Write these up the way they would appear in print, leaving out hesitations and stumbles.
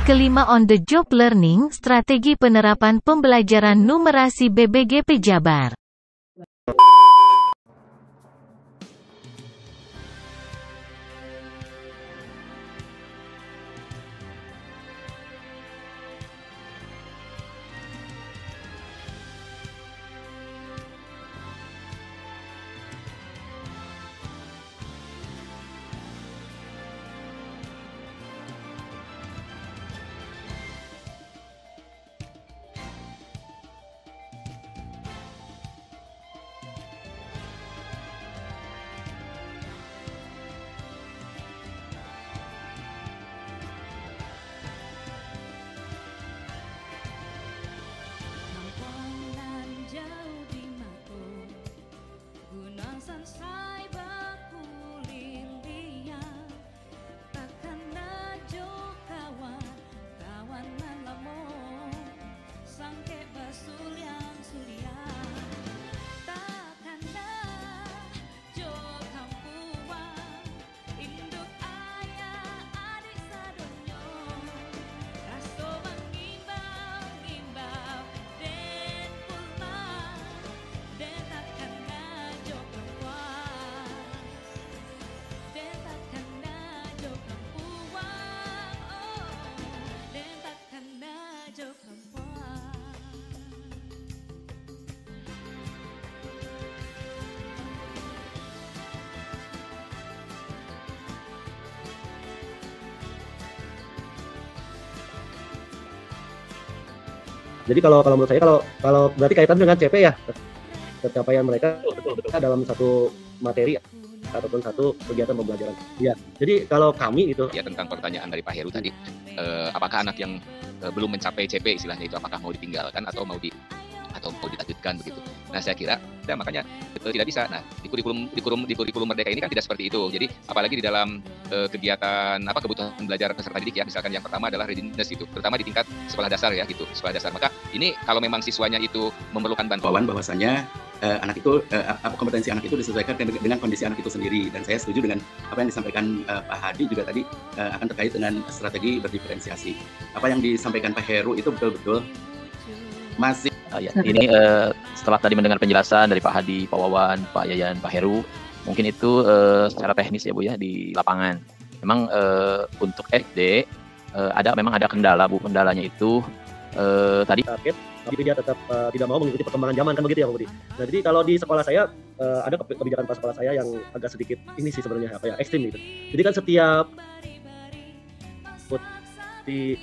kelima on the job learning, strategi penerapan pembelajaran numerasi BBGP Jabar. Jadi kalau menurut saya kalau berarti kaitan dengan CP ya, pencapaian mereka dalam satu materi ataupun satu kegiatan pembelajaran. Ya. Jadi kalau kami itu ya tentang pertanyaan dari Pak Heru tadi, apakah anak yang belum mencapai CP istilahnya itu apakah mau ditinggalkan atau mau dilanjutkan begitu. Nah, saya kira makanya tidak bisa. Nah, di kurikulum Merdeka ini kan tidak seperti itu. Jadi apalagi di dalam kegiatan kebutuhan belajar peserta didik ya, misalkan yang pertama adalah readiness itu, terutama di tingkat sekolah dasar ya gitu, sekolah dasar. Maka ini kalau memang siswanya itu memerlukan bantuan bahwasanya anak itu kompetensi anak itu disesuaikan dengan kondisi anak itu sendiri, dan saya setuju dengan apa yang disampaikan Pak Hadi juga tadi akan terkait dengan strategi berdiferensiasi. Apa yang disampaikan Pak Heru itu betul-betul masih ini setelah tadi mendengar penjelasan dari Pak Hadi, Pak Wawan, Pak Yayan, Pak Heru, mungkin itu secara teknis ya Bu ya di lapangan. Memang untuk SD memang ada kendala Bu. Kendalanya itu tadi tapi dia tetap tidak mau mengikuti perkembangan zaman kan begitu ya Pak Budi. Nah, jadi kalau di sekolah saya ada kebijakan pas sekolah saya yang agak sedikit ini sih sebenarnya ekstrim gitu. Jadi kan setiap di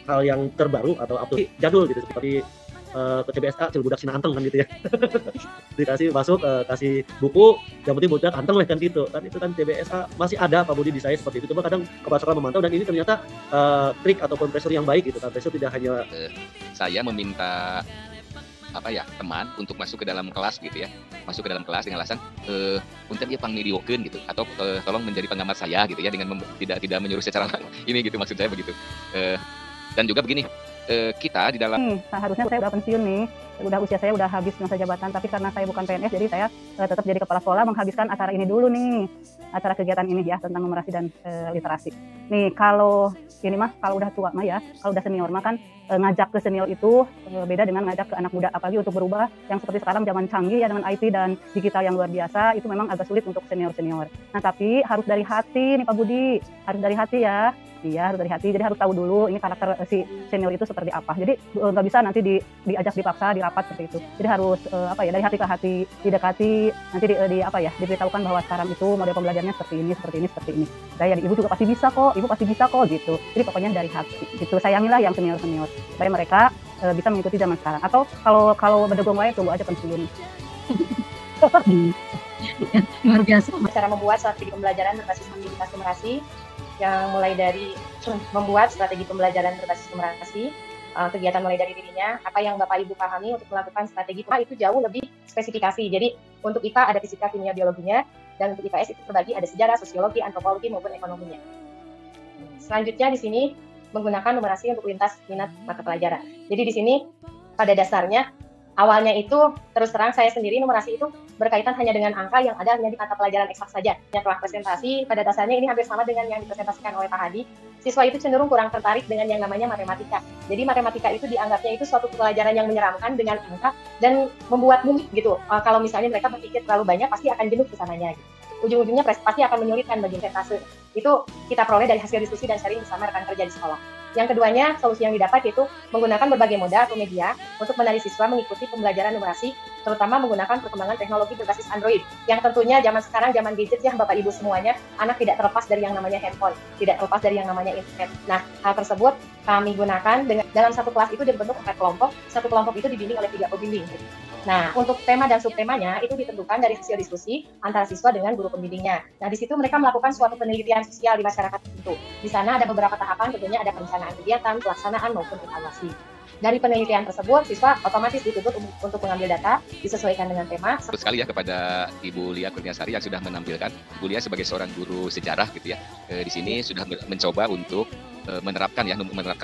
hal yang terbaru atau jadul gitu seperti ke CBSA Cilbudak Cina Anteng kan gitu ya. Dikasih masuk kasih buku yang penting budak anteng lah kan gitu. Kan itu kan CBSA masih ada Pak Budi di saya seperti itu. Cuma kadang kepala sekolah memantau dan ini ternyata trik ataupun pressure yang baik gitu kan. Pressure tidak hanya saya meminta teman untuk masuk ke dalam kelas gitu ya. Masuk ke dalam kelas dengan alasan punten dia pangnidiwokeun gitu atau tolong menjadi pengamat saya gitu ya dengan tidak menyuruh secara ini gitu, maksud saya begitu. Dan juga begini, kita di dalam harusnya saya udah pensiun nih, usia saya udah habis masa jabatan, tapi karena saya bukan PNS jadi saya tetap jadi kepala sekolah menghabiskan acara ini dulu nih, acara kegiatan ini ya tentang numerasi dan literasi. Nih kalau ini kalau udah tua ya, kalau udah senior kan ngajak ke senior itu beda dengan ngajak ke anak muda, apalagi untuk berubah yang seperti sekarang zaman canggih ya dengan IT dan digital yang luar biasa, itu memang agak sulit untuk senior. Nah tapi harus dari hati nih Pak Budi, harus dari hati ya. Iya, harus dari hati. Jadi harus tahu dulu ini karakter si senior itu seperti apa. Jadi nggak bisa nanti diajak dipaksa, dirapat seperti itu. Jadi harus dari hati ke hati, didekati, nanti diberitahukan bahwa sekarang itu model pembelajarannya seperti ini. Saya ibu juga pasti bisa kok, ibu pasti bisa kok gitu. Jadi pokoknya dari hati. Gitu, sayangilah yang senior supaya mereka bisa mengikuti zaman sekarang. Atau kalau berdegong wae tunggu aja pensiun. Luar biasa. Cara membuat strategi pembelajaran berbasis aktivitas numerasi yang mulai dari membuat strategi pembelajaran berbasis numerasi, kegiatan mulai dari dirinya, apa yang Bapak Ibu pahami untuk melakukan strategi itu jauh lebih spesifikasi. Jadi untuk IPA ada fisika, kimia, biologinya, dan untuk IPS itu terbagi ada sejarah, sosiologi, antropologi maupun ekonominya. Selanjutnya di sini menggunakan numerasi untuk lintas minat mata pelajaran. Jadi di sini pada dasarnya awalnya itu terus terang saya sendiri numerasi itu berkaitan hanya dengan angka yang ada hanya di mata pelajaran eksak saja. Yang telah presentasi, pada dasarnya ini hampir sama dengan yang dipresentasikan oleh Pak Hadi. Siswa itu cenderung kurang tertarik dengan yang namanya matematika. Jadi matematika itu dianggapnya itu suatu pelajaran yang menyeramkan dengan angka dan membuat rumit gitu. Kalau misalnya mereka berpikir terlalu banyak, pasti akan jenuh kesananya. Gitu. Ujung-ujungnya pasti akan menyulitkan bagi persentase. Itu kita peroleh dari hasil diskusi dan sharing bersama rekan kerja di sekolah. Yang keduanya, solusi yang didapat yaitu menggunakan berbagai moda atau media untuk menarik siswa mengikuti pembelajaran numerasi, terutama menggunakan perkembangan teknologi berbasis Android. Yang tentunya zaman sekarang, zaman gadget ya Bapak Ibu semuanya, anak tidak terlepas dari yang namanya handphone, tidak terlepas dari yang namanya internet. Nah, hal tersebut kami gunakan dalam satu kelas itu dibentuk 4 kelompok, satu kelompok itu dibimbing oleh 3 pembimbing. Nah, untuk tema dan subtemanya itu ditentukan dari hasil diskusi antara siswa dengan guru pembimbingnya. Nah, di situ mereka melakukan suatu penelitian sosial di masyarakat itu. Di sana ada beberapa tahapan, tentunya ada perencanaan kegiatan, pelaksanaan maupun evaluasi. Dari penelitian tersebut, siswa otomatis dituntut untuk mengambil data disesuaikan dengan tema. Terus sekali ya kepada Ibu Lia Kurniasari yang sudah menampilkan. Ibu Lia sebagai seorang guru sejarah gitu ya, di sini sudah mencoba untuk menerapkan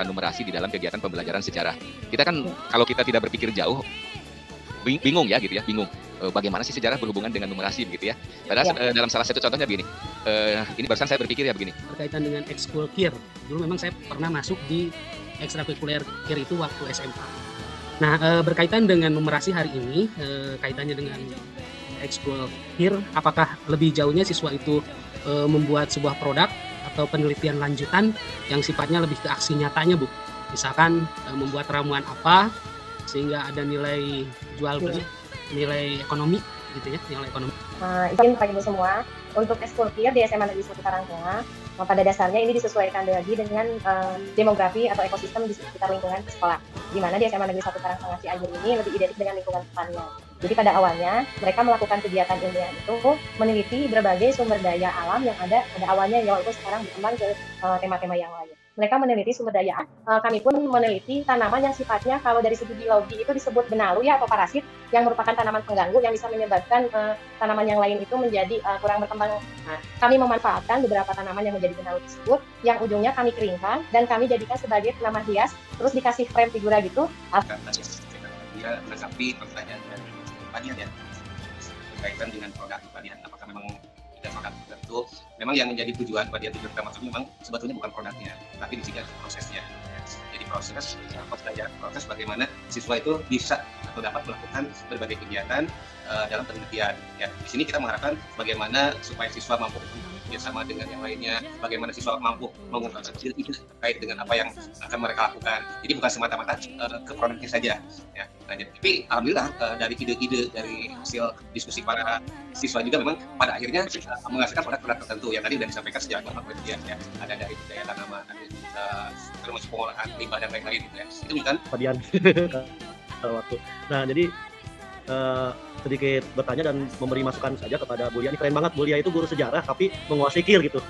numerasi di dalam kegiatan pembelajaran sejarah. Kita kan kalau kita tidak berpikir jauh, bingung ya gitu ya, bingung bagaimana sih sejarah berhubungan dengan numerasi begitu ya. Padahal dalam salah satu contohnya begini, ini barusan saya berpikir ya begini. Berkaitan dengan ekskul KIR, dulu memang saya pernah masuk di ekstrakurikuler KIR itu waktu SMA. Nah, berkaitan dengan numerasi hari ini, kaitannya dengan ekskul KIR, apakah lebih jauhnya siswa itu membuat sebuah produk atau penelitian lanjutan yang sifatnya lebih ke aksi nyatanya, Bu? Misalkan membuat ramuan apa sehingga ada nilai jual beli, nilai ekonomi gitu ya, nilai ekonomi. Izin Pak Ibu semua, untuk ekskul KIR di SMA Negeri 1 Karangtengah, pada dasarnya ini disesuaikan lagi dengan demografi atau ekosistem di sekitar lingkungan sekolah. Di mana di SMA Negeri 1 Karangtengah Cianjur ini lebih identik dengan lingkungan pertanian. Jadi pada awalnya mereka melakukan kegiatan ilmiah itu meneliti berbagai sumber daya alam yang ada pada awalnya, yaitu sekarang berkembang ke tema-tema yang lain. Mereka meneliti sumber daya, kami pun meneliti tanaman yang sifatnya kalau dari segi biologi itu disebut benalu ya atau parasit, yang merupakan tanaman pengganggu yang bisa menyebabkan tanaman yang lain itu menjadi kurang berkembang. Nah, kami memanfaatkan beberapa tanaman yang menjadi benalu tersebut, yang ujungnya kami keringkan dan kami jadikan sebagai tanaman hias, terus dikasih frame figura gitu. Dia menanggapi pertanyaan dari pertanian ya, berkaitan dengan produk pertanian, apakah memang tidak produk tertentu. Memang yang menjadi tujuan pada tujuan utama itu memang sebetulnya bukan produknya, tapi di sini ada prosesnya. Jadi proses bagaimana siswa itu bisa atau dapat melakukan berbagai kegiatan dalam penelitian. Ya, di sini kita mengharapkan bagaimana supaya siswa mampu bekerjasama dengan yang lainnya, bagaimana siswa mampu mengungkapkan ide terkait dengan apa yang akan mereka lakukan. Jadi bukan semata-mata ke produknya saja. Ya. Nah, tapi alhamdulillah dari ide-ide dari hasil diskusi para siswa juga memang pada akhirnya menghasilkan produk-produk tertentu yang tadi sudah disampaikan sejak awal penelitian ya. Ada dari budaya tanaman, ada termasuk pengolahan limbah dan lain-lain gitu ya. Itu kan Padian waktu. Nah, jadi sedikit bertanya dan memberi masukan saja kepada Bu Lia. Ini keren banget, Bu Lia itu guru sejarah tapi menguasai KIR gitu.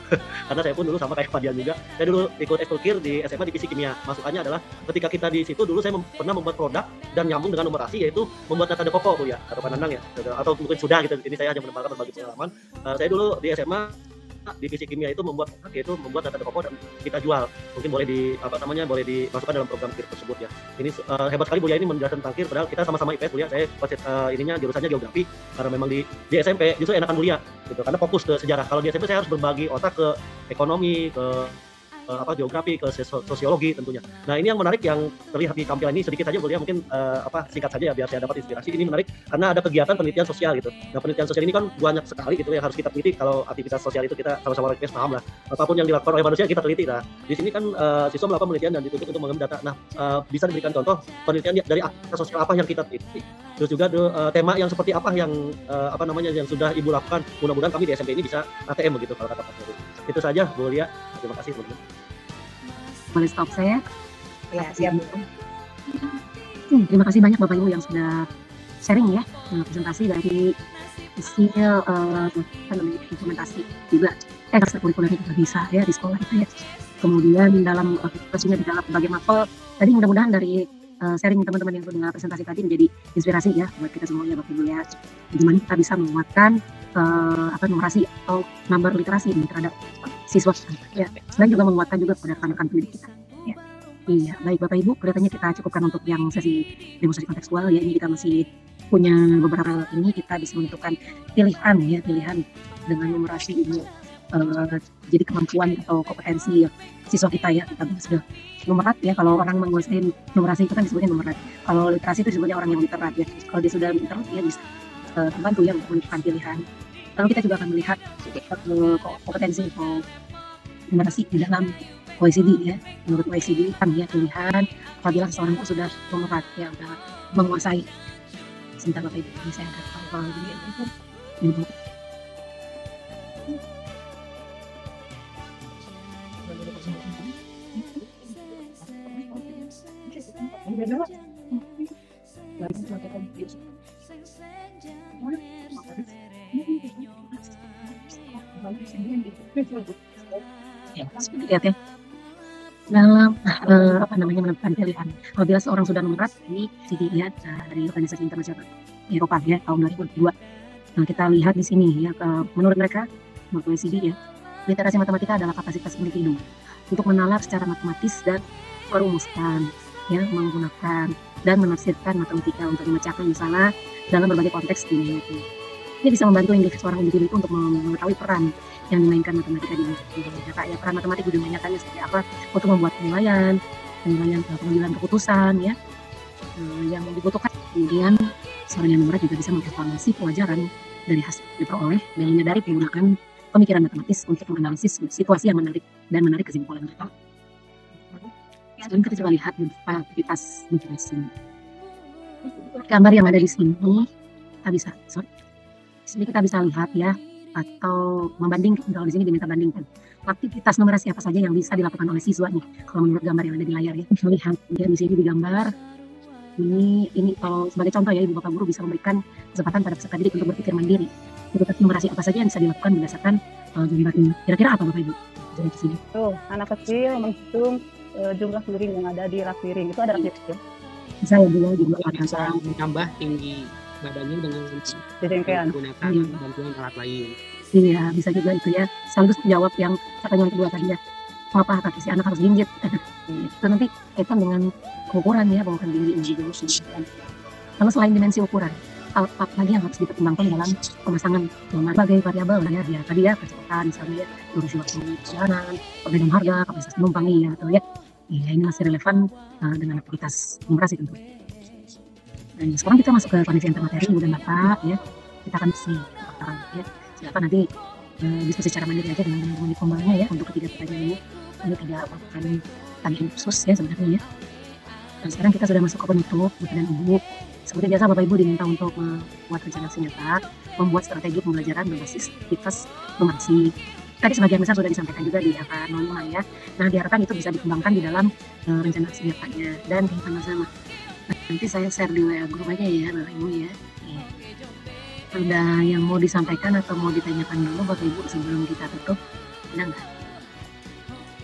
Karena saya pun dulu sama kayak Padian juga. Saya dulu ikut ekskul KIR di SMA Divisi Kimia. Masukannya adalah ketika kita di situ dulu saya pernah membuat produk dan nyambung dengan numerasi, yaitu membuat data dekoko, Bu ya, atau Pak Nandang ya, atau mungkin sudah gitu. Ini saya hanya menambahkan berbagi pengalaman. Saya dulu di SMA Divisi Kimia itu membuat data dekoko dan kita jual. Mungkin boleh dimasukkan dalam program KIR tersebut ya. Ini hebat sekali Bu Lia ini menjelaskan tentang KIR, padahal kita sama-sama IPS Bu Lia. Saya jurusannya geografi, karena memang di SMP justru enakan Bu Lia gitu, karena fokus ke sejarah. Kalau di SMP saya harus berbagi otak ke ekonomi, ke geografi, ke sosiologi tentunya. Nah, ini yang menarik yang terlihat di tampilan ini sedikit saja Bu Lia, mungkin singkat saja ya biar saya dapat inspirasi. Ini menarik karena ada kegiatan penelitian sosial gitu. Nah, penelitian sosial ini kan banyak sekali gitu yang harus kita teliti. Kalau aktivitas sosial itu kita sama-sama orang IPS paham lah. Apapun yang dilakukan oleh manusia kita teliti. Nah, di sini kan siswa melakukan penelitian dan dituntut untuk mengambil data. Nah, bisa diberikan contoh penelitian dari aktivitas sosial apa yang kita teliti. Terus juga tema yang seperti apa yang yang sudah Ibu lakukan. Mudah-mudahan kami di SMP ini bisa ATM begitu kalau kata Pak Heru. Itu saja Bu Lia. Terima kasih teman-teman. Boleh stop saya? Ya, siap. Terima kasih banyak Bapak Ibu yang sudah sharing ya, presentasi dari hasil implementasi juga ekstrakurikuler juga bisa ya di sekolah itu ya. Kemudian dalam presentasinya di dalam berbagai mapel. Tadi mudah-mudahan dari sharing teman-teman yang sudah presentasi tadi menjadi inspirasi ya buat kita semuanya Bapak Ibu ya. Bagaimana kita bisa menguatkan numerasi atau number literasi ini terhadap siswa ya. Selain juga menguatkan juga pada rekan-rekan pendidik kita ya. Iya, baik Bapak Ibu, kelihatannya kita cukupkan untuk yang sesi demonstrasi kontekstual ya. Ini kita masih punya beberapa ini kita bisa menentukan pilihan dengan numerasi ini. Jadi kemampuan atau kompetensi siswa kita ya, kita sudah numerat ya. Kalau orang menguasai numerasi itu kan disebutnya numerat. Kalau literasi itu disebutnya orang yang literat ya. Kalau dia sudah literat dia bisa membantu ya untuk menentukan pilihan. Lalu kita juga akan melihat kompetensi atau numerasi di dalam OECD ya. Menurut OECD kan ya pilihan apabila seseorang itu sudah numerat ya, sudah menguasai. Sebentar Bapak Ibu, ini saya akan tahu kalau ini. Ya, lihat ya. Dalam menentukan pilihan. Apabila seorang sudah numerat, ini dilihat dari Organisasi Internasional Eropa ya tahun 2002. Nah, kita lihat di sini ya, menurut mereka, menurut OECD ya, literasi matematika adalah kapasitas individu untuk menalar secara matematis dan merumuskan, ya, menggunakan dan menafsirkan matematika untuk memecahkan masalah dalam berbagai konteks dunia itu. Ini bisa membantu seorang individu itu untuk mengetahui peran yang dimainkan matematika di masyarakat. Ya, peran matematika dimainkannya seperti apa untuk membuat penilaian pengambilan keputusan ya yang dibutuhkan. Kemudian seorang yang numerat juga bisa mengevaluasi pelajaran dari hasil diperoleh dan menyadari penggunaan pemikiran matematis untuk menganalisis situasi yang menarik kesimpulan. Sekarang kita coba lihat beberapa aktivitas motivasi. Gambar yang ada di sini kita bisa lihat ya, atau membandingkan. Kalau di sini diminta bandingkan aktivitas numerasi apa saja yang bisa dilakukan oleh siswa nih. Kalau menurut gambar yang ada di layar ya, lihat ya, di sini digambar. Ini kalau sebagai contoh ya, ibu bapak guru bisa memberikan kesempatan pada peserta didik untuk berpikir mandiri. Aktivitas numerasi apa saja yang bisa dilakukan berdasarkan gambar ini. Kira-kira apa bapak ibu? Jadi di sini. Tuh, anak kecil menghitung jumlah piring yang ada di rak piring. Itu ada rak piring. Bisa ya juga bisa menambah tinggi badannya dengan menggunakan bantuan alat lain. Iya, bisa juga itu ya. Sekaligus menjawab yang pertanyaan kedua tadi ya. Mengapa kaki si anak harus jinjit? Itu nanti kaitan dengan ukuran ya, pengukuran tinggi individu. Lalu selain dimensi ukuran, apa lagi yang harus dipertimbangkan dalam pemasangan nomor sebagai variabel ya, tadi ya kecepatan misalnya ya, durasi waktu perjalanan, perbedaan harga, kapasitas penumpang ya, atau ya. Ya, ini masih relevan dengan aktivitas numerasi tentu. Dan sekarang kita masuk ke kondisi antar materi dan Bapak ya. Kita akan ya. Silakan nanti diskusi secara mandiri aja dengan teman-teman di kombalnya ya untuk ketiga pertanyaan ini. Ini tidak merupakan tanyaan khusus ya sebenarnya ya. Dan sekarang kita sudah masuk ke penutup Bapak dan Ibu. Seperti biasa Bapak Ibu diminta untuk membuat rencana aksi nyata, membuat strategi pembelajaran berbasis aktivitas numerasi. Tadi sebagian besar sudah disampaikan juga di AK 05 ya. Nah, diharapkan itu bisa dikembangkan di dalam rencana aksi nyatanya dan bersama-sama. Nanti saya share di WA grup aja ya Bapak Ibu ya. Ada yang mau disampaikan atau mau ditanyakan dulu Bapak Ibu sebelum kita tutup? Ada nggak?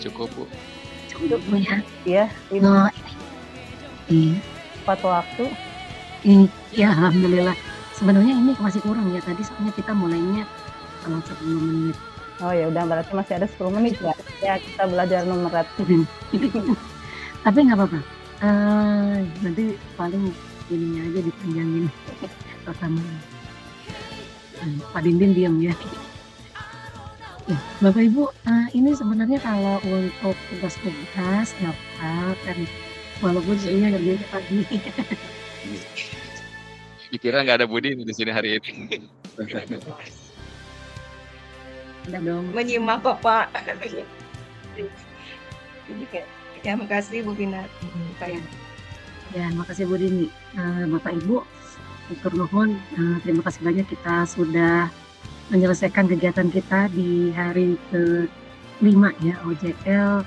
Cukup Bu. Cukup Bu ya. Iya. Iya. Tepat waktu. Iya, alhamdulillah. Sebenarnya ini masih kurang ya. Tadi soalnya kita mulainya kalau 10 menit. Oh ya udah, berarti masih ada 10 menit ya. Ya kita belajar numerat. Tapi nggak apa-apa. Nanti paling ininya aja dipanjangin pertama. Pak Dindin diam ya. Bapak Ibu, ini sebenarnya kalau untuk tugas-tugas kan walaupun sebenarnya kerjanya pagi. Dikira nggak ada Budi di sini hari ini. Ada dong. Menyimak Bapak. Ya, makasih Bu Pinat. Ya, makasih Bu Dini. Bapak Ibu, nuhun, terima kasih banyak kita sudah menyelesaikan kegiatan kita di hari ke-5 ya, OJL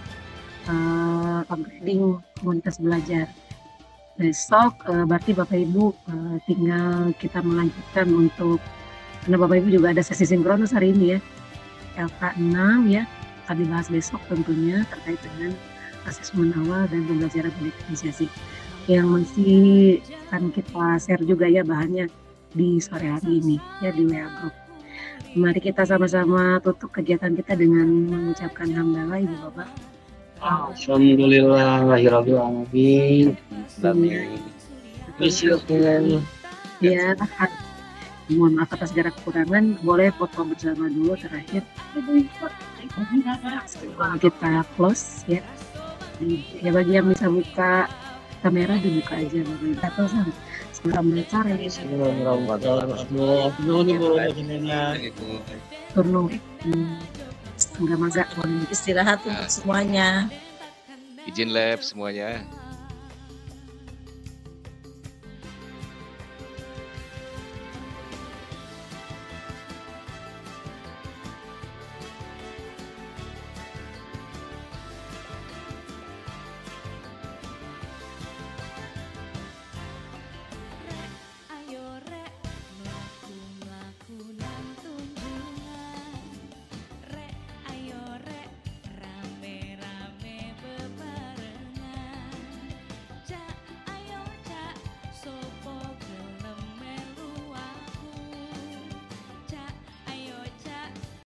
upgrading komunitas belajar. Besok berarti Bapak Ibu tinggal kita melanjutkan untuk, karena Bapak Ibu juga ada sesi sinkronus hari ini ya, LK6 ya, akan dibahas besok tentunya terkait dengan asesmen awal dan pembelajaran diferensiasi yang masih akan kita share juga ya bahannya di sore hari ini ya di WA Group. Mari kita sama-sama tutup kegiatan kita dengan mengucapkan hamdalah Ibu Bapak. Alhamdulillahirabbil alamin. Amin. Ya, mohon maaf atas segala kekurangan. Boleh foto bersama dulu terakhir. Sebelum kita close ya. Ya bagi yang bisa buka kamera dibuka aja. Atau salam lancar ya. Turun. Semoga maga Istirahat untuk semuanya. Izin lab semuanya.